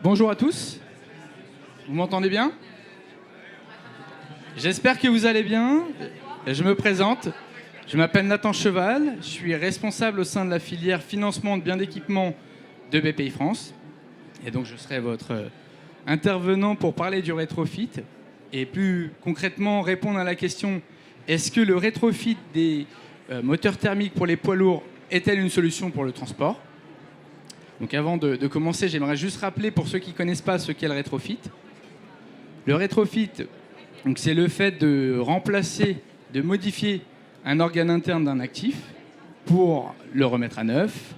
Bonjour à tous, vous m'entendez bien? J'espère que vous allez bien. Je me présente, je m'appelle Nathan Cheval, je suis responsable au sein de la filière financement de biens d'équipement de BPI France. Et donc je serai votre intervenant pour parler du rétrofit et plus concrètement répondre à la question: est-ce que le rétrofit des moteurs thermiques pour les poids lourds est-elle une solution pour le transport? Donc avant de commencer, j'aimerais juste rappeler pour ceux qui ne connaissent pas ce qu'est le rétrofit. Le rétrofit, donc, c'est le fait de remplacer, de modifier un organe interne d'un actif pour le remettre à neuf,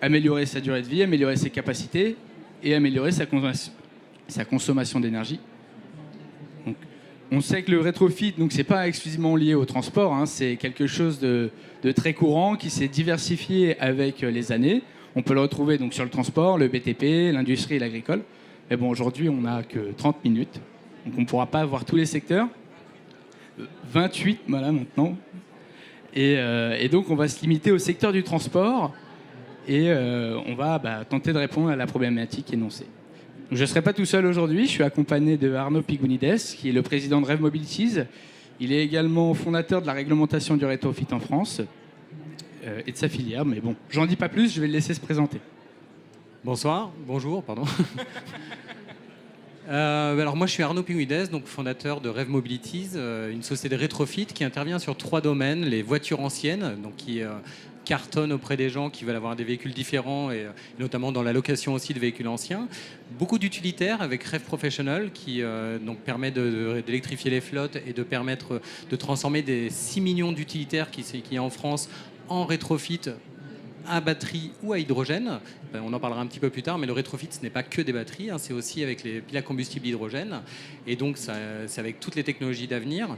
améliorer sa durée de vie, améliorer ses capacités et améliorer sa consommation d'énergie. Donc, on sait que le rétrofit, ce n'est pas exclusivement lié au transport, hein, c'est quelque chose de très courant qui s'est diversifié avec les années. On peut le retrouver donc sur le transport, le BTP, l'industrie et l'agricole. Mais bon, aujourd'hui, on n'a que 30 minutes, donc on ne pourra pas voir tous les secteurs. 28, voilà, maintenant. Et donc, on va se limiter au secteur du transport et on va tenter de répondre à la problématique énoncée. Donc, je ne serai pas tout seul aujourd'hui, je suis accompagné de Arnaud Pigounides, qui est le président de Rev Mobilities. Il est également fondateur de la réglementation du rétrofit en France et de sa filière. Mais bon, j'en dis pas plus, je vais le laisser se présenter. Bonjour, pardon. Alors moi je suis Arnaud Pigounides, donc fondateur de Rev Mobilities, une société de rétrofit qui intervient sur 3 domaines: les voitures anciennes, donc qui cartonnent auprès des gens qui veulent avoir des véhicules différents et notamment dans la location aussi de véhicules anciens. Beaucoup d'utilitaires avec Rev Professional qui donc permet d'électrifier les flottes et de permettre de transformer des 6 millions d'utilitaires qui y a en France en rétrofit à batterie ou à hydrogène. On en parlera un petit peu plus tard, mais le rétrofit, ce n'est pas que des batteries, hein, c'est aussi avec les piles à combustible hydrogène. Et donc, c'est avec toutes les technologies d'avenir.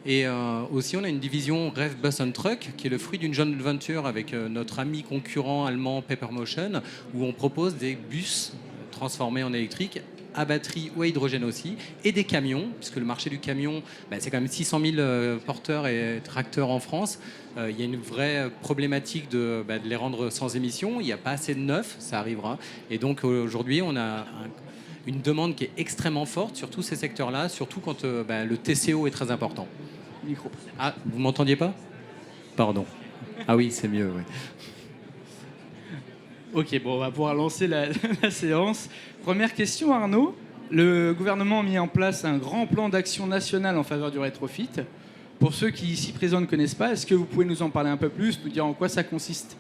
Et aussi, on a une division Rev Bus and Truck, qui est le fruit d'une joint venture avec notre ami concurrent allemand Peppermotion, où on propose des bus transformés en électrique à batterie ou à hydrogène aussi, et des camions, puisque le marché du camion, c'est quand même 600 000 porteurs et tracteurs en France. Il y a une vraie problématique de les rendre sans émission. Il n'y a pas assez de neuf, ça arrivera. Et donc aujourd'hui, on a une demande qui est extrêmement forte sur tous ces secteurs-là, surtout quand le TCO est très important. Micro. Ah, vous m'entendiez pas? Pardon. Ah oui, c'est mieux, oui. Ok, bon, on va pouvoir lancer la séance. Première question, Arnaud. Le gouvernement a mis en place un grand plan d'action national en faveur du rétrofit. Pour ceux qui, ici présents, ne connaissent pas, est-ce que vous pouvez nous en parler un peu plus, nous dire en quoi ça consiste ?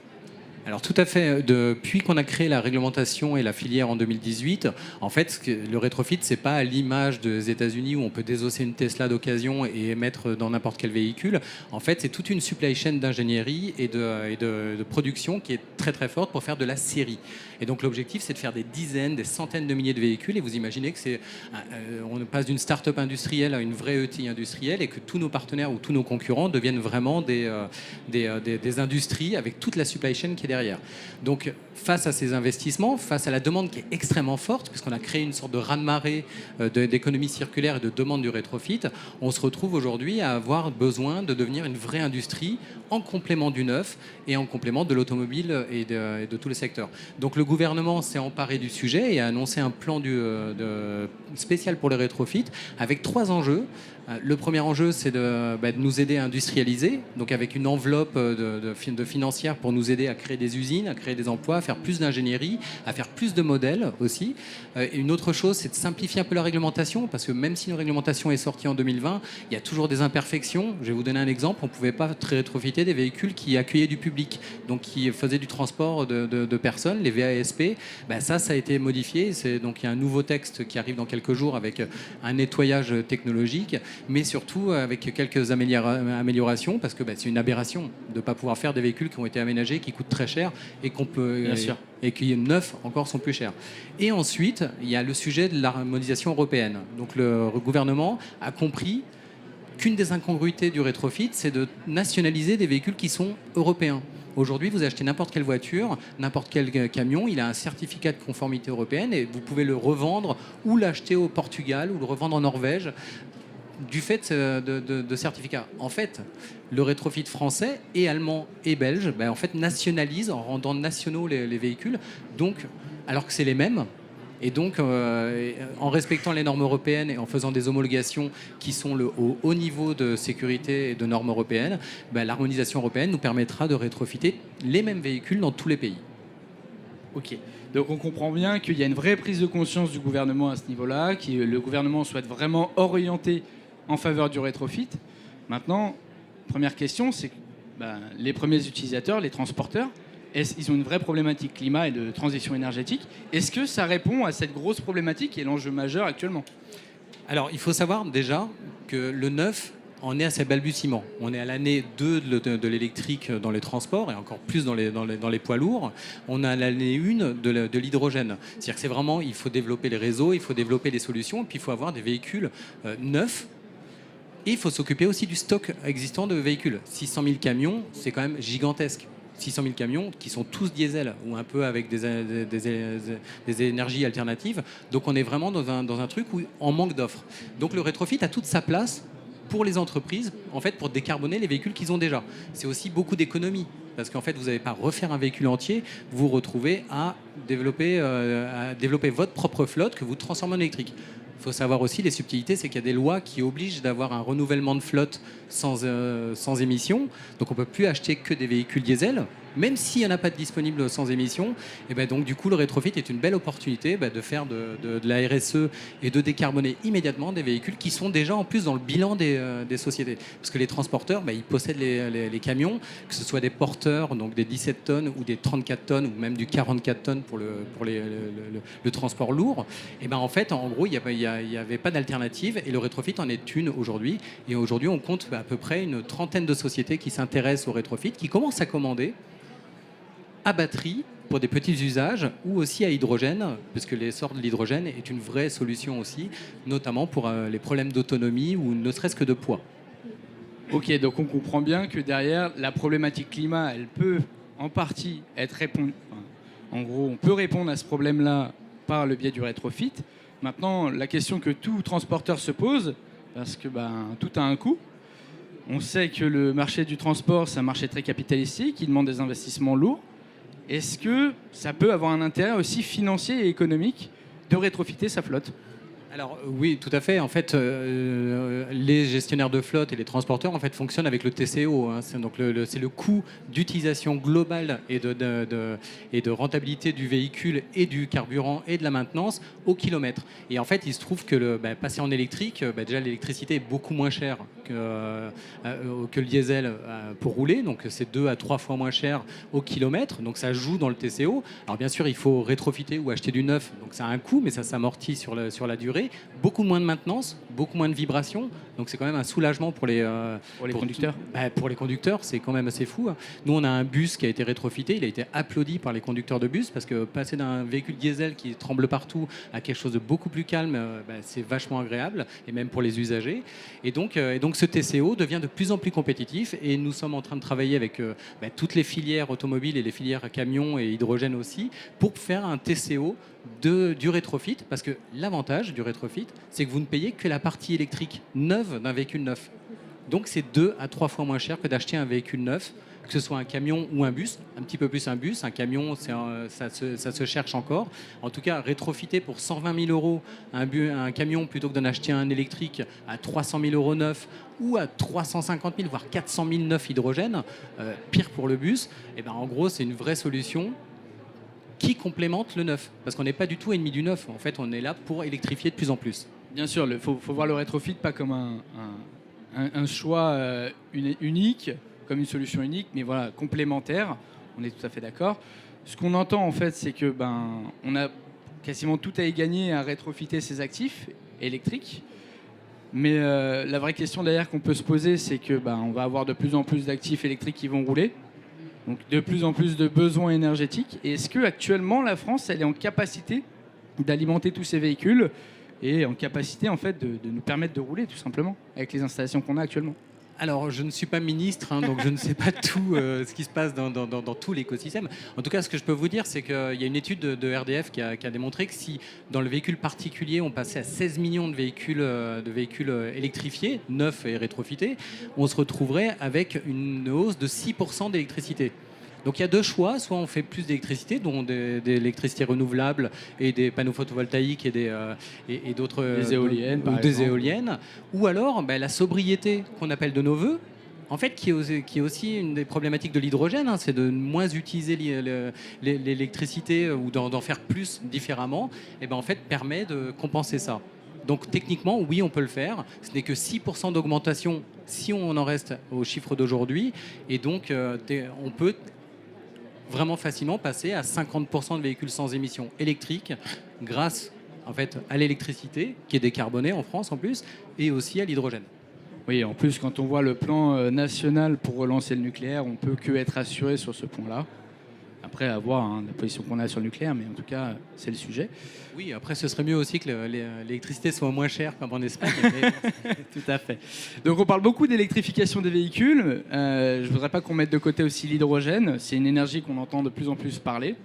Alors tout à fait. Depuis qu'on a créé la réglementation et la filière en 2018, en fait, le rétrofit, c'est pas à l'image des États-Unis où on peut désosser une Tesla d'occasion et mettre dans n'importe quel véhicule. En fait, c'est toute une supply chain d'ingénierie et de production qui est très très forte pour faire de la série. Et donc l'objectif, c'est de faire des dizaines, des centaines de milliers de véhicules. Et vous imaginez que on passe d'une start-up industrielle à une vraie ETI industrielle et que tous nos partenaires ou tous nos concurrents deviennent vraiment des industries avec toute la supply chain qui est derrière. Donc, face à ces investissements, face à la demande qui est extrêmement forte, puisqu'on a créé une sorte de raz-de-marée d'économie circulaire et de demande du rétrofit, on se retrouve aujourd'hui à avoir besoin de devenir une vraie industrie en complément du neuf et en complément de l'automobile et de tous les secteurs. Donc, le gouvernement s'est emparé du sujet et a annoncé un plan spécial pour le rétrofit avec 3 enjeux. Le premier enjeu, c'est de nous aider à industrialiser, donc avec une enveloppe financière pour nous aider à créer des usines, à créer des emplois, à faire plus d'ingénierie, à faire plus de modèles aussi. Et une autre chose, c'est de simplifier un peu la réglementation, parce que même si une réglementation est sortie en 2020, il y a toujours des imperfections. Je vais vous donner un exemple. On ne pouvait pas rétrofiter des véhicules qui accueillaient du public, donc qui faisaient du transport de personnes, les VASP. Ça a été modifié. Donc il y a un nouveau texte qui arrive dans quelques jours avec un nettoyage technologique, mais surtout avec quelques améliorations, parce que c'est une aberration de ne pas pouvoir faire des véhicules qui ont été aménagés, qui coûtent très cher et qu'on peut Bien sûr. et qui neufs encore sont plus chers. Et ensuite, il y a le sujet de l'harmonisation européenne. Donc le gouvernement a compris qu'une des incongruités du rétrofit, c'est de nationaliser des véhicules qui sont européens. Aujourd'hui, vous achetez n'importe quelle voiture, n'importe quel camion, il a un certificat de conformité européenne et vous pouvez le revendre ou l'acheter au Portugal ou le revendre en Norvège du fait de certificats. En fait, le rétrofit français et allemand et belge nationalise en rendant nationaux les véhicules. Donc, alors que c'est les mêmes, Et donc, en respectant les normes européennes et en faisant des homologations qui sont au haut niveau de sécurité et de normes européennes, l'harmonisation européenne nous permettra de rétrofiter les mêmes véhicules dans tous les pays. Ok. Donc on comprend bien qu'il y a une vraie prise de conscience du gouvernement à ce niveau-là, que le gouvernement souhaite vraiment orienter en faveur du rétrofit. Maintenant, première question, c'est que les premiers utilisateurs, les transporteurs, ils ont une vraie problématique climat et de transition énergétique. Est-ce que ça répond à cette grosse problématique qui est l'enjeu majeur actuellement? Alors, il faut savoir déjà que le neuf en est à ses balbutiements. On est à l'année 2 de l'électrique dans les transports et encore plus dans les poids lourds. On a l'année 1 de l'hydrogène. C'est-à-dire que c'est vraiment, il faut développer les réseaux, il faut développer les solutions, et puis il faut avoir des véhicules neufs. Et il faut s'occuper aussi du stock existant de véhicules. 600 000 camions, c'est quand même gigantesque. 600 000 camions qui sont tous diesel ou un peu avec des énergies alternatives. Donc on est vraiment dans un truc où on manque d'offres. Donc le rétrofit a toute sa place pour les entreprises, en fait, pour décarboner les véhicules qu'ils ont déjà. C'est aussi beaucoup d'économies. Parce qu'en fait, vous n'allez pas refaire un véhicule entier, vous vous retrouvez à développer votre propre flotte que vous transformez en électrique. Il faut savoir aussi, les subtilités, c'est qu'il y a des lois qui obligent d'avoir un renouvellement de flotte sans émission. Donc on ne peut plus acheter que des véhicules diesel, même s'il n'y en a pas de disponibles sans émission. Et donc du coup, le rétrofit est une belle opportunité de faire de la RSE et de décarboner immédiatement des véhicules qui sont déjà en plus dans le bilan des sociétés. Parce que les transporteurs, ils possèdent les camions, que ce soit des porteurs, donc des 17 tonnes ou des 34 tonnes ou même du 44 tonnes pour le transport lourd. Et en fait, en gros, il n'y avait pas d'alternative et le rétrofit en est une aujourd'hui. Et aujourd'hui, on compte à peu près une trentaine de sociétés qui s'intéressent au rétrofit, qui commencent à commander à batterie pour des petits usages ou aussi à hydrogène, parce que l'essor de l'hydrogène est une vraie solution aussi, notamment pour les problèmes d'autonomie ou ne serait-ce que de poids. Ok, donc on comprend bien que derrière, la problématique climat, elle peut en partie être répondue. En gros, on peut répondre à ce problème-là par le biais du rétrofit. Maintenant, la question que tout transporteur se pose, parce que tout a un coût. On sait que le marché du transport, c'est un marché très capitalistique, qui demande des investissements lourds. Est-ce que ça peut avoir un intérêt aussi financier et économique de rétrofiter sa flotte? Alors oui, tout à fait. En fait, les gestionnaires de flotte et les transporteurs en fait fonctionnent avec le TCO. C'est donc c'est le coût d'utilisation globale et de rentabilité du véhicule et du carburant et de la maintenance au kilomètre. Et en fait, il se trouve que passer en électrique, déjà l'électricité est beaucoup moins chère que le diesel pour rouler. Donc c'est 2 à 3 fois moins cher au kilomètre. Donc ça joue dans le TCO. Alors bien sûr, il faut rétrofiter ou acheter du neuf. Donc ça a un coût, mais ça s'amortit sur la durée. Beaucoup moins de maintenance, beaucoup moins de vibrations. Donc c'est quand même un soulagement pour les conducteurs. Pour les conducteurs, c'est quand même assez fou. Nous, on a un bus qui a été rétrofité. Il a été applaudi par les conducteurs de bus parce que passer d'un véhicule diesel qui tremble partout à quelque chose de beaucoup plus calme, c'est vachement agréable, et même pour les usagers. Et donc ce TCO devient de plus en plus compétitif. Et nous sommes en train de travailler avec toutes les filières automobiles et les filières camions et hydrogène aussi pour faire un TCO du rétrofit, parce que l'avantage du rétrofit, c'est que vous ne payez que la partie électrique neuve d'un véhicule neuf. Donc c'est 2 à 3 fois moins cher que d'acheter un véhicule neuf, que ce soit un camion ou un bus, un petit peu plus un bus. Un camion, ça se cherche encore. En tout cas, rétrofiter pour 120 000 euros un camion plutôt que d'en acheter un électrique à 300 000 euros neuf ou à 350 000, voire 400 000 neuf hydrogène, pire pour le bus, en gros, c'est une vraie solution qui complémente le neuf. Parce qu'on n'est pas du tout ennemi du neuf. En fait, on est là pour électrifier de plus en plus. Bien sûr, il faut voir le rétrofit pas comme un choix unique, comme une solution unique, mais voilà, complémentaire. On est tout à fait d'accord. Ce qu'on entend, en fait, c'est que on a quasiment tout à y gagner à rétrofiter ses actifs électriques. Mais la vraie question derrière qu'on peut se poser, c'est que on va avoir de plus en plus d'actifs électriques qui vont rouler. Donc de plus en plus de besoins énergétiques. Et est-ce qu'actuellement, la France, elle est en capacité d'alimenter tous ces véhicules et en capacité, en fait, de nous permettre de rouler, tout simplement, avec les installations qu'on a actuellement? Alors, je ne suis pas ministre, donc je ne sais pas tout ce qui se passe dans tout l'écosystème. En tout cas, ce que je peux vous dire, c'est qu'il y a une étude de RDF qui a démontré que si, dans le véhicule particulier, on passait à 16 millions de véhicules électrifiés, neufs et rétrofités, on se retrouverait avec une hausse de 6% d'électricité. Donc il y a deux choix, soit on fait plus d'électricité, dont de l'électricité renouvelable et des panneaux photovoltaïques et d'autres Des éoliennes, par des exemple. éoliennes, ou alors la sobriété qu'on appelle de nos voeux. En fait, qui est aussi une des problématiques de l'hydrogène, c'est de moins utiliser l'électricité ou d'en faire plus différemment, et en fait permet de compenser ça. Donc techniquement, oui, on peut le faire. Ce n'est que 6% d'augmentation si on en reste aux chiffres d'aujourd'hui. Et donc, on peut vraiment facilement passer à 50% de véhicules sans émissions électriques grâce en fait, à l'électricité, qui est décarbonée en France en plus, et aussi à l'hydrogène. Oui, en plus, quand on voit le plan national pour relancer le nucléaire, on peut que être assuré sur ce point-là. Après, à voir la position qu'on a sur le nucléaire, mais en tout cas, c'est le sujet. Oui, après, ce serait mieux aussi que l'électricité soit moins chère comme en Espagne. Tout à fait. Donc, on parle beaucoup d'électrification des véhicules. Je ne voudrais pas qu'on mette de côté aussi l'hydrogène. C'est une énergie qu'on entend de plus en plus parler.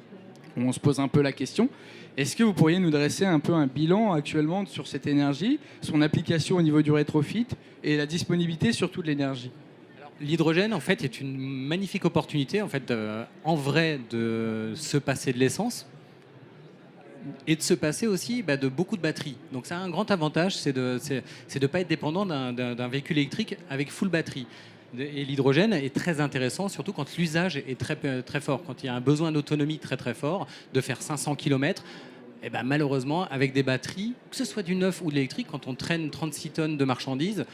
On se pose un peu la question. Est-ce que vous pourriez nous dresser un peu un bilan actuellement sur cette énergie, son application au niveau du rétrofit et la disponibilité surtout de l'énergie ? L'hydrogène, en fait, est une magnifique opportunité, en fait, en vrai, de se passer de l'essence et de se passer aussi de beaucoup de batteries. Donc, ça a un grand avantage, c'est de ne pas être dépendant d'un véhicule électrique avec full batterie. Et l'hydrogène est très intéressant, surtout quand l'usage est très, très fort, quand il y a un besoin d'autonomie très très fort, de faire 500 km. Malheureusement, avec des batteries, que ce soit du neuf ou de l'électrique, quand on traîne 36 tonnes de marchandises,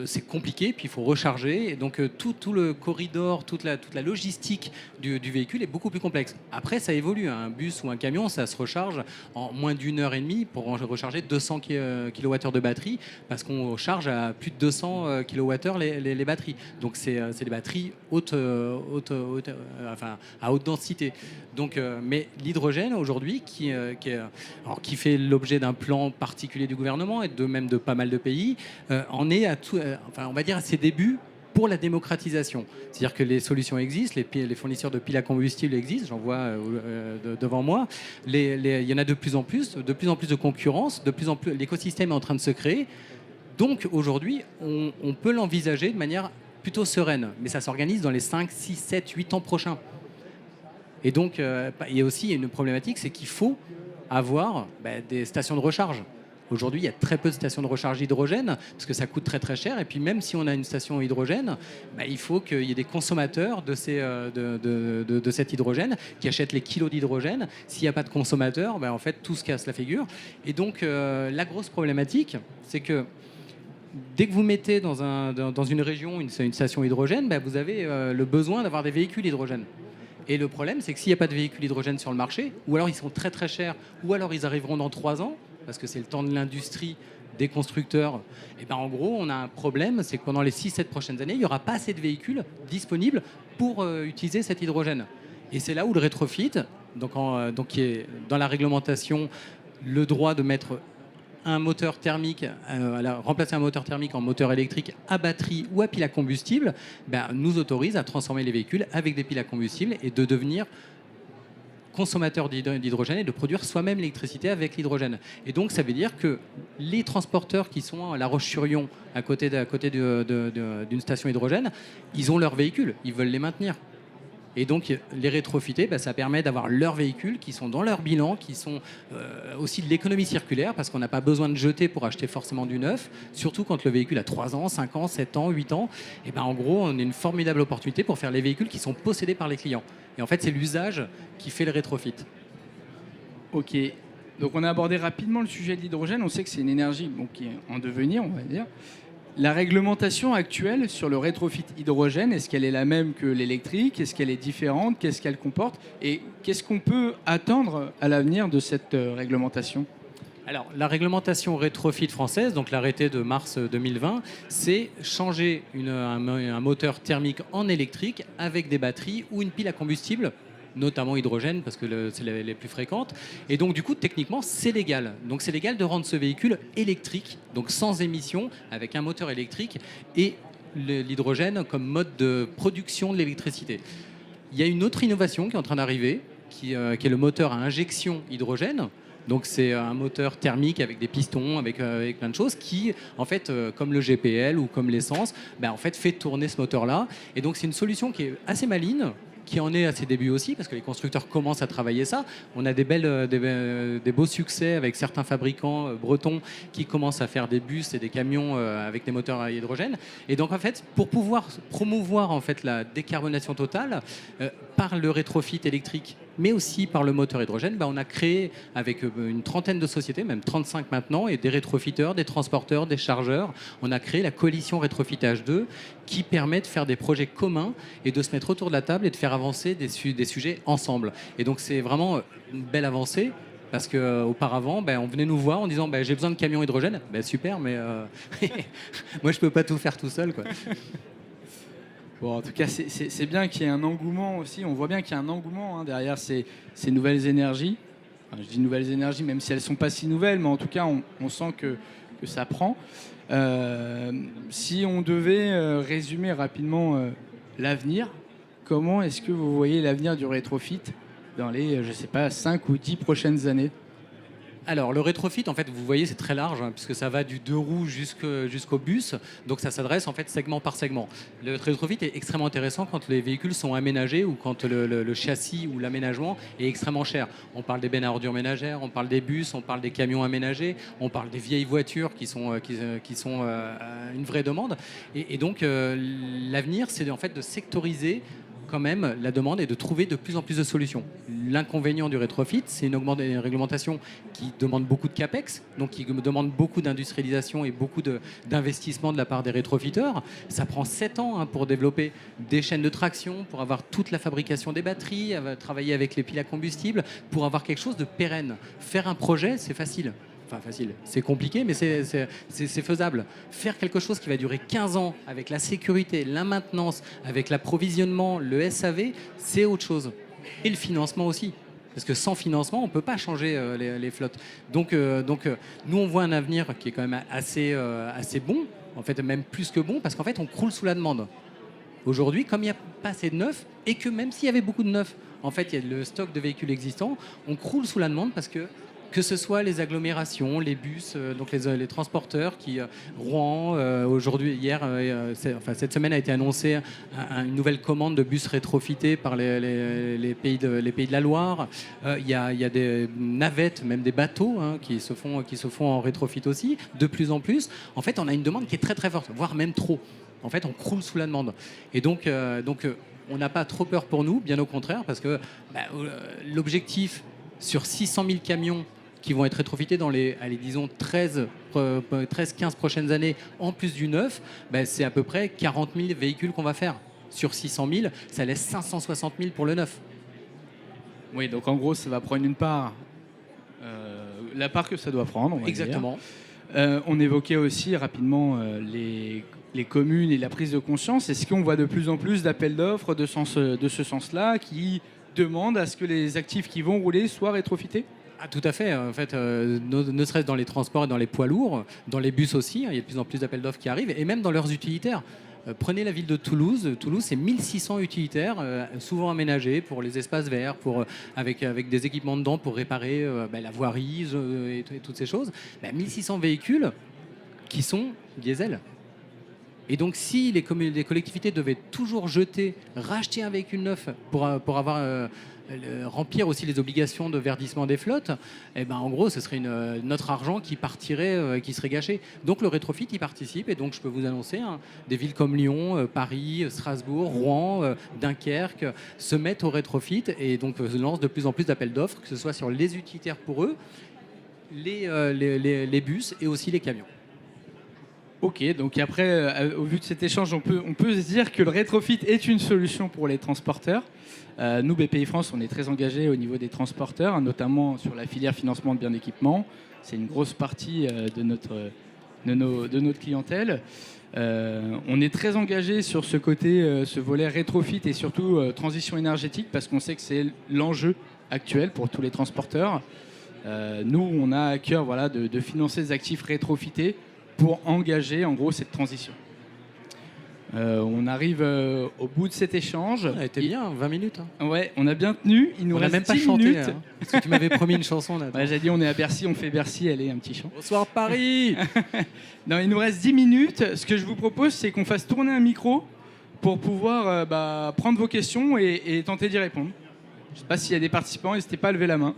c'est compliqué, puis il faut recharger. Et donc tout le corridor, toute la logistique du véhicule est beaucoup plus complexe. Après, ça évolue. Un bus ou un camion, ça se recharge en moins d'une heure et demie pour recharger 200 kWh de batterie, parce qu'on charge à plus de 200 kWh les batteries. Donc c'est des batteries à haute densité. Donc, mais l'hydrogène aujourd'hui, qui fait l'objet d'un plan particulier du gouvernement et de même de pas mal de pays, en est on va dire à ses débuts pour la démocratisation. C'est-à-dire que les solutions existent, les fournisseurs de piles à combustible existent, j'en vois devant moi. Il y en a de plus en plus de concurrence, de plus en plus, l'écosystème est en train de se créer. Donc aujourd'hui, on peut l'envisager de manière plutôt sereine, mais ça s'organise dans les 5, 6, 7, 8 ans prochains. Et donc, il y a aussi une problématique, c'est qu'il faut avoir des stations de recharge. Aujourd'hui, il y a très peu de stations de recharge hydrogène parce que ça coûte très très cher. Et puis même si on a une station hydrogène, il faut qu'il y ait des consommateurs de cet hydrogène qui achètent les kilos d'hydrogène. S'il n'y a pas de consommateurs, en fait, tout se casse la figure. Et donc, la grosse problématique, c'est que dès que vous mettez dans une région une station hydrogène, vous avez le besoin d'avoir des véhicules hydrogène. Et le problème, c'est que s'il n'y a pas de véhicules hydrogène sur le marché, ou alors ils sont très très chers, ou alors ils arriveront dans 3 ans, parce que c'est le temps de l'industrie, des constructeurs, en gros, on a un problème, c'est que pendant les 6-7 prochaines années, il n'y aura pas assez de véhicules disponibles pour utiliser cet hydrogène. Et c'est là où le rétrofit, donc qui est dans la réglementation, le droit de mettre un moteur thermique, remplacer un moteur thermique en moteur électrique à batterie ou à pile à combustible, nous autorise à transformer les véhicules avec des piles à combustible et de devenir consommateur d'hydrogène et de produire soi-même l'électricité avec l'hydrogène. Et donc ça veut dire que les transporteurs qui sont à La Roche-sur-Yon, à côté d'une station hydrogène, ils ont leurs véhicules, ils veulent les maintenir. Et donc, les rétrofitter, ça permet d'avoir leurs véhicules qui sont dans leur bilan, qui sont aussi de l'économie circulaire, parce qu'on n'a pas besoin de jeter pour acheter forcément du neuf, surtout quand le véhicule a 3 ans, 5 ans, 7 ans, 8 ans. En gros, on a une formidable opportunité pour faire les véhicules qui sont possédés par les clients. Et en fait, c'est l'usage qui fait le rétrofit. Ok. Donc, on a abordé rapidement le sujet de l'hydrogène. On sait que c'est une énergie qui est en devenir, on va dire. La réglementation actuelle sur le rétrofit hydrogène, est-ce qu'elle est la même que l'électrique? Est-ce qu'elle est différente? Qu'est-ce qu'elle comporte? Et qu'est-ce qu'on peut attendre à l'avenir de cette réglementation? Alors, la réglementation rétrofit française, donc l'arrêté de mars 2020, c'est changer un moteur thermique en électrique avec des batteries ou une pile à combustible, notamment hydrogène, parce que c'est les plus fréquentes. Et donc, du coup, techniquement, c'est légal. Donc, c'est légal de rendre ce véhicule électrique, donc sans émission, avec un moteur électrique et l'hydrogène comme mode de production de l'électricité. Il y a une autre innovation qui est en train d'arriver, qui est le moteur à injection hydrogène. Donc, c'est un moteur thermique avec des pistons, avec plein de choses qui, en fait, comme le GPL ou comme l'essence, en fait, fait tourner ce moteur-là. Et donc, c'est une solution qui est assez maligne, qui en est à ses débuts aussi, parce que les constructeurs commencent à travailler ça. On a des beaux succès avec certains fabricants bretons qui commencent à faire des bus et des camions avec des moteurs à hydrogène. Et donc en fait, pour pouvoir promouvoir en fait la décarbonation totale par le rétrofit électrique, mais aussi par le moteur hydrogène, on a créé avec une trentaine de sociétés, même 35 maintenant, et des rétrofiteurs, des transporteurs, des chargeurs, on a créé la coalition Rétrofitage 2 qui permet de faire des projets communs et de se mettre autour de la table et de faire avancer des sujets ensemble. Et donc c'est vraiment une belle avancée. Parce qu'auparavant, on venait nous voir en disant j'ai besoin de camions hydrogène. Super, mais moi je peux pas tout faire tout seul, quoi. Bon, en tout cas, c'est bien qu'il y ait un engouement aussi. On voit bien qu'il y a un engouement derrière ces nouvelles énergies. Enfin, je dis nouvelles énergies, même si elles ne sont pas si nouvelles, mais en tout cas, on sent que ça prend. Si on devait résumer rapidement l'avenir, comment est-ce que vous voyez l'avenir du rétrofit dans les, 5 ou 10 prochaines années? Alors, le rétrofit, en fait, vous voyez, c'est très large, puisque ça va du 2 roues jusqu'au bus. Donc, ça s'adresse, en fait, segment par segment. Le rétrofit est extrêmement intéressant quand les véhicules sont aménagés ou quand le châssis ou l'aménagement est extrêmement cher. On parle des bennes à ordures ménagères, on parle des bus, on parle des camions aménagés, on parle des vieilles voitures qui sont une vraie demande. Et donc, l'avenir, c'est en fait de sectoriser quand même la demande et de trouver de plus en plus de solutions. L'inconvénient du rétrofit, c'est une réglementation qui demande beaucoup de capex, donc qui demande beaucoup d'industrialisation et beaucoup d'investissement de la part des rétrofiteurs. Ça prend 7 ans pour développer des chaînes de traction, pour avoir toute la fabrication des batteries, travailler avec les piles à combustible, pour avoir quelque chose de pérenne. Faire un projet, c'est facile. Enfin, facile, c'est compliqué, mais c'est faisable. Faire quelque chose qui va durer 15 ans avec la sécurité, la maintenance, avec l'approvisionnement, le SAV, c'est autre chose. Et le financement aussi. Parce que sans financement, on ne peut pas changer les flottes. Donc, nous, on voit un avenir qui est quand même assez bon, en fait, même plus que bon, parce qu'en fait, on croule sous la demande. Aujourd'hui, comme il n'y a pas assez de neufs, et que même s'il y avait beaucoup de neufs, en fait, il y a le stock de véhicules existants, on croule sous la demande parce que ce soit les agglomérations, les bus, donc les transporteurs qui Rouen, hier, cette semaine a été annoncée une nouvelle commande de bus rétrofités par les pays de la Loire. Il y a des navettes, même des bateaux qui se font en rétrofit aussi, de plus en plus. En fait, on a une demande qui est très très forte, voire même trop. En fait, on croule sous la demande. Et donc on n'a pas trop peur pour nous, bien au contraire, parce que l'objectif sur 600 000 camions qui vont être rétrofités dans les, disons, 13-15 prochaines années, en plus du neuf, c'est à peu près 40 000 véhicules qu'on va faire. Sur 600 000, ça laisse 560 000 pour le neuf. Oui, donc en gros, ça va prendre une part, la part que ça doit prendre, on va Exactement. dire. On évoquait aussi rapidement les communes et la prise de conscience. Est-ce qu'on voit de plus en plus d'appels d'offres de ce sens-là qui demandent à ce que les actifs qui vont rouler soient rétrofités ? Tout à fait. En fait, ne serait-ce dans les transports et dans les poids lourds, dans les bus aussi, il y a de plus en plus d'appels d'offres qui arrivent, et même dans leurs utilitaires. Prenez la ville de Toulouse. Toulouse, c'est 1600 utilitaires, souvent aménagés pour les espaces verts, avec des équipements dedans pour réparer la voirie et toutes ces choses. 1600 véhicules qui sont diesel. Et donc, si les collectivités devaient toujours racheter un véhicule neuf pour avoir... remplir aussi les obligations de verdissement des flottes, en gros, ce serait notre argent qui partirait, qui serait gâché. Donc le rétrofit y participe, et donc je peux vous annoncer, des villes comme Lyon, Paris, Strasbourg, Rouen, Dunkerque se mettent au rétrofit et donc lancent de plus en plus d'appels d'offres, que ce soit sur les utilitaires pour eux, les bus et aussi les camions. Ok, donc après, au vu de cet échange, on peut se dire que le rétrofit est une solution pour les transporteurs. Nous, BPI France, on est très engagés au niveau des transporteurs, notamment sur la filière financement de biens d'équipement. C'est une grosse partie de notre clientèle. On est très engagés sur ce côté, ce volet rétrofit et surtout transition énergétique, parce qu'on sait que c'est l'enjeu actuel pour tous les transporteurs. Nous, on a à cœur de financer des actifs rétrofités pour engager en gros cette transition. On arrive au bout de cet échange. Ça a été bien, 20 minutes. Ouais, on a bien tenu. Il nous on reste n'a même pas 10 chanté. minutes. Parce que tu m'avais promis une chanson là. Ouais, j'ai dit on est à Bercy, on fait Bercy, allez, un petit chant. Bonsoir Paris. Non, il nous reste 10 minutes. Ce que je vous propose, c'est qu'on fasse tourner un micro pour pouvoir prendre vos questions et tenter d'y répondre. Je ne sais pas s'il y a des participants, n'hésitez pas à lever la main.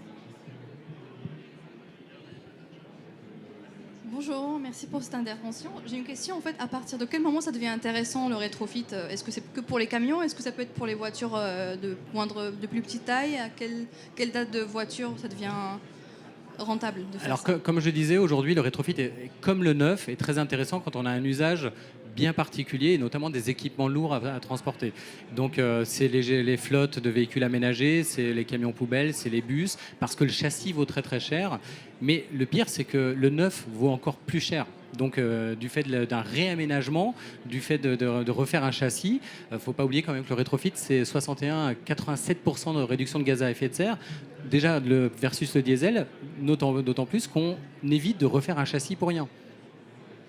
Bonjour, merci pour cette intervention. J'ai une question, en fait, à partir de quel moment ça devient intéressant le rétrofit? Est-ce que c'est que pour les camions? Est-ce que ça peut être pour les voitures de plus petite taille? À quelle date de voiture ça devient rentable de faire Alors, ça? comme je disais, aujourd'hui, le rétrofit, comme le neuf, est très intéressant quand on a un usage bien particulier, et notamment des équipements lourds à transporter. Donc, c'est les flottes de véhicules aménagés, c'est les camions poubelles, c'est les bus, parce que le châssis vaut très très cher. Mais le pire, c'est que le neuf vaut encore plus cher. Donc, du fait d'un réaménagement, du fait de refaire un châssis, il ne faut pas oublier quand même que le rétrofit, c'est 61 à 87% de réduction de gaz à effet de serre. Déjà, versus le diesel, d'autant plus qu'on évite de refaire un châssis pour rien.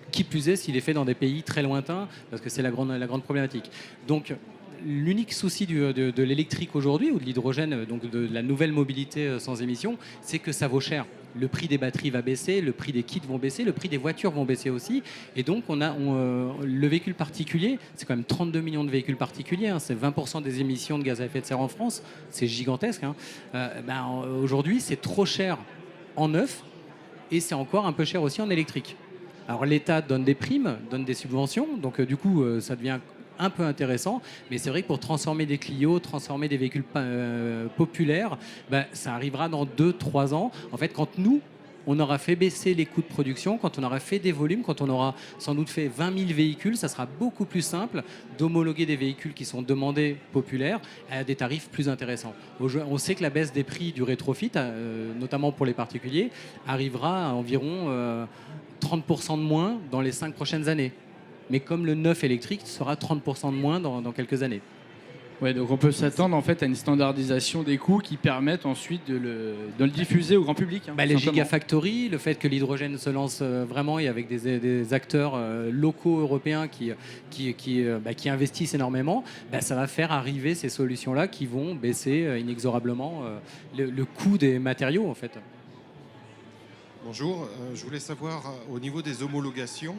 Qui plus est s'il est fait dans des pays très lointains, parce que c'est la grande problématique. Donc, l'unique souci de l'électrique aujourd'hui, ou de l'hydrogène, donc de la nouvelle mobilité sans émission, c'est que ça vaut cher. Le prix des batteries va baisser, le prix des kits vont baisser, le prix des voitures vont baisser aussi. Et donc, le véhicule particulier, c'est quand même 32 millions de véhicules particuliers, hein, c'est 20% des émissions de gaz à effet de serre en France, c'est gigantesque. Hein. Aujourd'hui, c'est trop cher en neuf, et c'est encore un peu cher aussi en électrique. Alors l'État donne des primes, donne des subventions, donc du coup ça devient un peu intéressant, mais c'est vrai que pour transformer des Clio, transformer des véhicules populaires, ça arrivera dans 2-3 ans. En fait, quand on aura fait baisser les coûts de production, quand on aura fait des volumes, quand on aura sans doute fait 20 000 véhicules, ça sera beaucoup plus simple d'homologuer des véhicules qui sont demandés populaires à des tarifs plus intéressants. On sait que la baisse des prix du rétrofit, notamment pour les particuliers, arrivera à environ 30% de moins dans les 5 prochaines années. Mais comme le neuf électrique sera 30% de moins dans quelques années. Ouais, donc on peut s'attendre en fait à une standardisation des coûts qui permettent ensuite de le diffuser au grand public. Hein, les gigafactories, le fait que l'hydrogène se lance vraiment et avec des acteurs locaux européens qui investissent énormément, ça va faire arriver ces solutions-là qui vont baisser inexorablement le coût des matériaux en fait. Bonjour, je voulais savoir au niveau des homologations,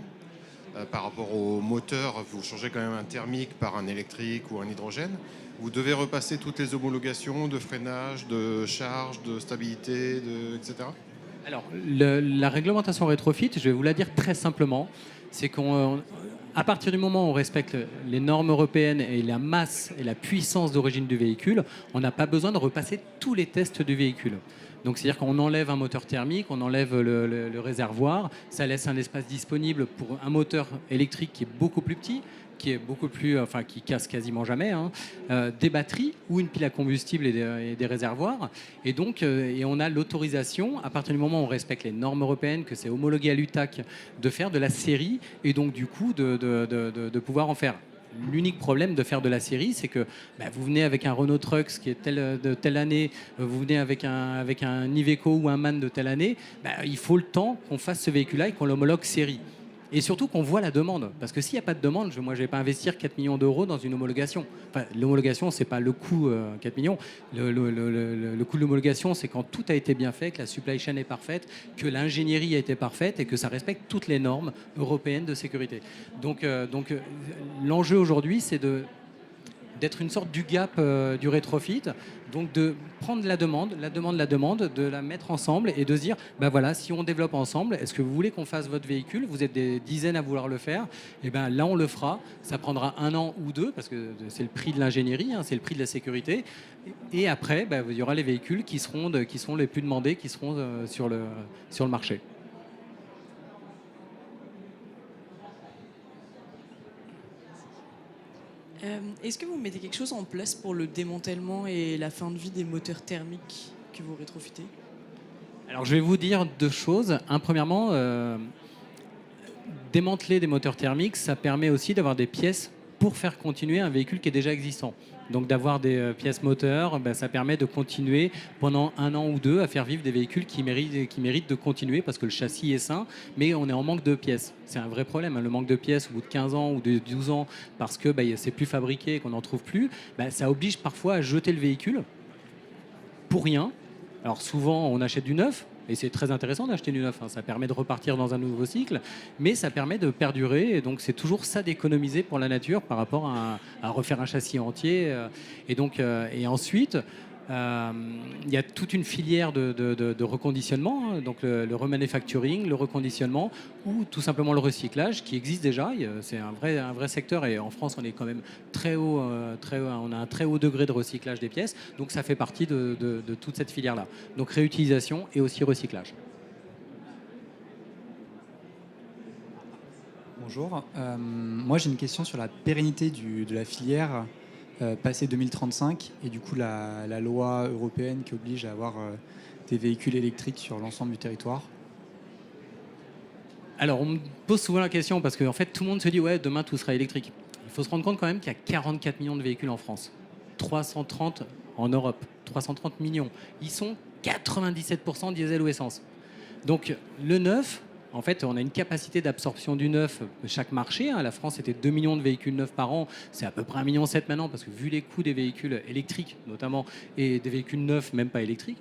par rapport au moteur, vous changez quand même un thermique par un électrique ou un hydrogène. Vous devez repasser toutes les homologations de freinage, de charge, de stabilité, etc. Alors, la réglementation rétrofit, je vais vous la dire très simplement, c'est qu'à partir du moment où on respecte les normes européennes et la masse et la puissance d'origine du véhicule, on n'a pas besoin de repasser tous les tests du véhicule. Donc c'est-à-dire qu'on enlève un moteur thermique, on enlève le réservoir, ça laisse un espace disponible pour un moteur électrique qui est beaucoup plus petit, qui casse quasiment jamais, hein, des batteries ou une pile à combustible et des réservoirs. Et donc, on a l'autorisation, à partir du moment où on respecte les normes européennes, que c'est homologué à l'UTAC, de faire de la série et donc du coup de pouvoir en faire. L'unique problème de faire de la série, c'est que vous venez avec un Renault Trucks qui est de telle année, vous venez avec un Iveco ou un MAN de telle année, il faut le temps qu'on fasse ce véhicule-là et qu'on l'homologue série. Et surtout qu'on voit la demande. Parce que s'il n'y a pas de demande, moi je ne vais pas investir 4 millions d'euros dans une homologation. Enfin, l'homologation, ce n'est pas le coût 4 millions. Le coût de l'homologation, c'est quand tout a été bien fait, que la supply chain est parfaite, que l'ingénierie a été parfaite et que ça respecte toutes les normes européennes de sécurité. Donc l'enjeu aujourd'hui, c'est d'être une sorte du gap du rétrofit, donc de prendre la demande, de la mettre ensemble et de se dire, voilà, si on développe ensemble, est-ce que vous voulez qu'on fasse votre véhicule? Vous êtes des dizaines à vouloir le faire, et là on le fera, ça prendra 1 an ou 2, parce que c'est le prix de l'ingénierie, hein, c'est le prix de la sécurité, et après, il y aura les véhicules qui seront les plus demandés, qui seront sur le marché. Est-ce que vous mettez quelque chose en place pour le démantèlement et la fin de vie des moteurs thermiques que vous rétrofitez? Alors je vais vous dire 2 choses. Premièrement, démanteler des moteurs thermiques, ça permet aussi d'avoir des pièces pour faire continuer un véhicule qui est déjà existant. Donc d'avoir des pièces moteurs, ça permet de continuer pendant 1 an ou 2 à faire vivre des véhicules qui méritent de continuer parce que le châssis est sain, mais on est en manque de pièces. C'est un vrai problème, hein, le manque de pièces au bout de 15 ans ou de 12 ans parce que c'est plus fabriqué et qu'on n'en trouve plus. Ça oblige parfois à jeter le véhicule pour rien. Alors souvent on achète du neuf, Et c'est très intéressant d'acheter du neuf, hein. Ça permet de repartir dans un nouveau cycle, mais ça permet de perdurer. Et donc c'est toujours ça d'économiser pour la nature par rapport à refaire un châssis entier. Et ensuite, il y a toute une filière de reconditionnement, hein, donc le remanufacturing, le reconditionnement ou tout simplement le recyclage qui existe déjà. C'est un vrai secteur et en France on est quand même très haut, on a un très haut degré de recyclage des pièces, donc ça fait partie de toute cette filière-là. Donc réutilisation et aussi recyclage. Bonjour, moi j'ai une question sur la pérennité de la filière passé 2035 et du coup la loi européenne qui oblige à avoir des véhicules électriques sur l'ensemble du territoire. Alors on me pose souvent la question parce qu'en fait tout le monde se dit ouais demain tout sera électrique. Il faut se rendre compte quand même qu'il y a 44 millions de véhicules en France, 330 en Europe, 330 millions. Ils sont 97% diesel ou essence. Donc le neuf, en fait, on a une capacité d'absorption du neuf de chaque marché. La France était 2 millions de véhicules neufs par an. C'est à peu près 1,7 million maintenant, parce que vu les coûts des véhicules électriques, notamment, et des véhicules neufs, même pas électriques,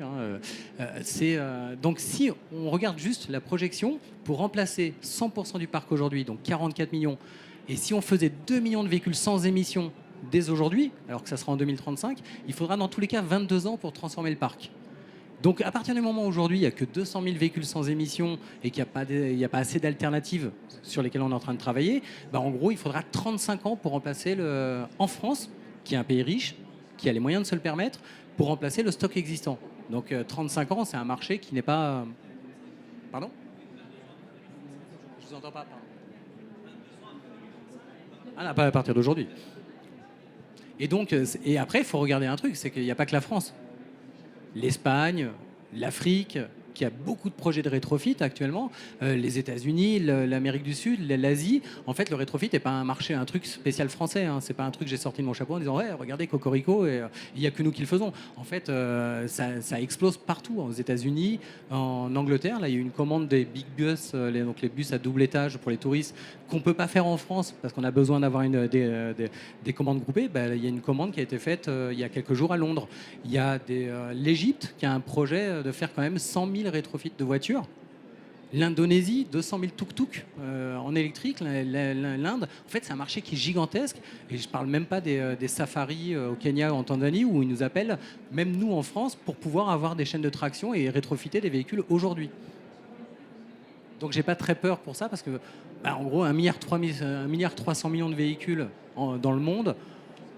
donc si on regarde juste la projection, pour remplacer 100% du parc aujourd'hui, donc 44 millions, et si on faisait 2 millions de véhicules sans émission dès aujourd'hui, alors que ça sera en 2035, il faudra dans tous les cas 22 ans pour transformer le parc. Donc à partir du moment où aujourd'hui il n'y a que 200 000 véhicules sans émission et qu'il n'y a pas assez d'alternatives sur lesquelles on est en train de travailler, en gros il faudra 35 ans pour remplacer en France, qui est un pays riche, qui a les moyens de se le permettre, pour remplacer le stock existant. Donc 35 ans, c'est un marché qui n'est pas... Pardon ? Je vous entends pas. Pardon. Pas à partir d'aujourd'hui. Et après, il faut regarder un truc, c'est qu'il n'y a pas que la France. L'Espagne, l'Afrique, qui a beaucoup de projets de rétrofit actuellement, les États-Unis, l'Amérique du Sud, l'Asie. En fait, le rétrofit n'est pas un marché, un truc spécial français. Hein. C'est pas un truc que j'ai sorti de mon chapeau en disant ouais, regardez Cocorico, et il n'y a que nous qui le faisons. En fait, ça explose partout, aux États-Unis, en Angleterre. Là, il y a eu une commande des big bus, donc les bus à double étage pour les touristes, qu'on peut pas faire en France parce qu'on a besoin d'avoir des commandes groupées. Il y a une commande qui a été faite il y a quelques jours à Londres. Il y a l'Égypte qui a un projet de faire quand même 100 000 rétrofit de voitures. L'Indonésie, 200 000 tuk-tuk en électrique. L'Inde, en fait, c'est un marché qui est gigantesque. Et je ne parle même pas des safaris au Kenya ou en Tanzanie où ils nous appellent, même nous en France, pour pouvoir avoir des chaînes de traction et rétrofiter des véhicules aujourd'hui. Donc, j'ai pas très peur pour ça parce que, en gros, 1,3 milliard de véhicules dans le monde.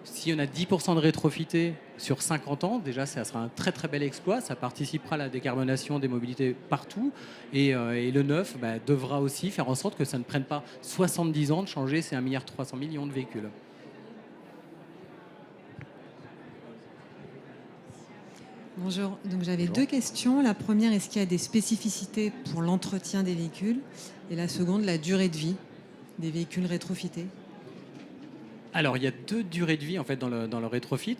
Si on a 10% de rétrofités sur 50 ans, déjà, ça sera un très très bel exploit. Ça participera à la décarbonation des mobilités partout. Et le neuf devra aussi faire en sorte que ça ne prenne pas 70 ans de changer ces 1,3 milliard de véhicules. Bonjour, donc j'avais deux questions. La première, est-ce qu'il y a des spécificités pour l'entretien des véhicules? Et la seconde, la durée de vie des véhicules rétrofités. Alors, il y a deux durées de vie en fait dans le rétrofit.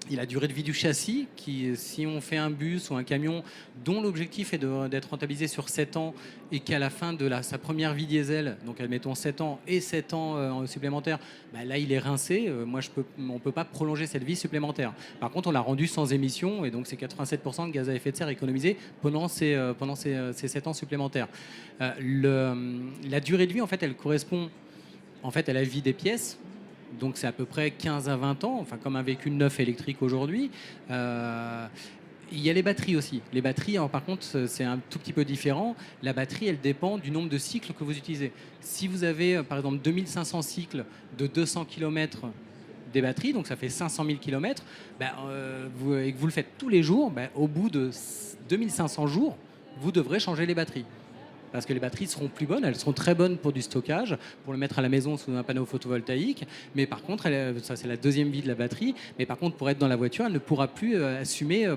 Il y a la durée de vie du châssis, qui, si on fait un bus ou un camion dont l'objectif est d'être rentabilisé sur 7 ans et qu'à la fin de sa première vie diesel, donc admettons 7 ans et 7 ans supplémentaires, là il est rincé. On ne peut pas prolonger cette vie supplémentaire. Par contre, on l'a rendu sans émission et donc c'est 87% de gaz à effet de serre économisé pendant ces 7 ans supplémentaires. La durée de vie, en fait, elle correspond à la vie des pièces. Donc c'est à peu près 15 à 20 ans, enfin comme un véhicule neuf électrique aujourd'hui. Il y a les batteries aussi. Les batteries, alors, par contre, c'est un tout petit peu différent. La batterie, elle dépend du nombre de cycles que vous utilisez. Si vous avez, par exemple, 2500 cycles de 200 km des batteries, donc ça fait 500 000 km, et que vous le faites tous les jours, au bout de 2500 jours, vous devrez changer les batteries. Parce que les batteries seront plus bonnes, elles seront très bonnes pour du stockage, pour le mettre à la maison sous un panneau photovoltaïque. Mais par contre, ça c'est la deuxième vie de la batterie. Mais par contre, pour être dans la voiture, elle ne pourra plus assumer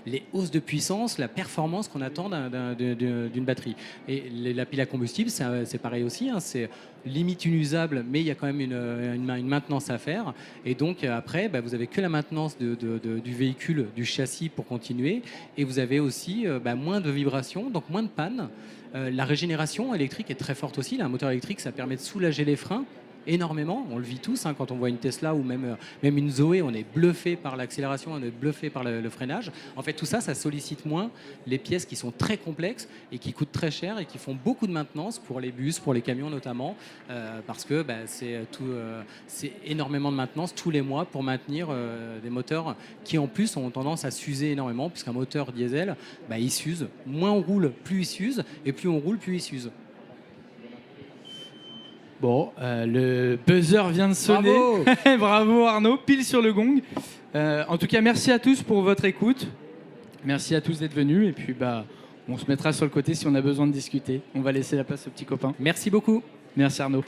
les hausses de puissance, la performance qu'on attend d'une batterie. Et la pile à combustible, c'est pareil aussi. C'est limite inusable, mais il y a quand même une maintenance à faire. Et donc après, vous n'avez que la maintenance du véhicule, du châssis pour continuer. Et vous avez aussi moins de vibrations, donc moins de panne. La régénération électrique est très forte aussi. Là, un moteur électrique, ça permet de soulager les freins énormément. On le vit tous hein, quand on voit une Tesla ou même une Zoé, on est bluffé par l'accélération, on est bluffé par le freinage. En fait, tout ça, ça sollicite moins les pièces qui sont très complexes et qui coûtent très cher et qui font beaucoup de maintenance pour les bus, pour les camions notamment, parce que c'est énormément de maintenance tous les mois pour maintenir des moteurs qui en plus ont tendance à s'user énormément, puisqu'un moteur diesel, il s'use. Moins on roule, plus il s'use, et plus on roule, plus il s'use. Bon, le buzzer vient de sonner. Bravo. Bravo Arnaud, pile sur le gong. En tout cas, merci à tous pour votre écoute. Merci à tous d'être venus. Et puis, on se mettra sur le côté si on a besoin de discuter. On va laisser la place aux petits copains. Merci beaucoup. Merci Arnaud.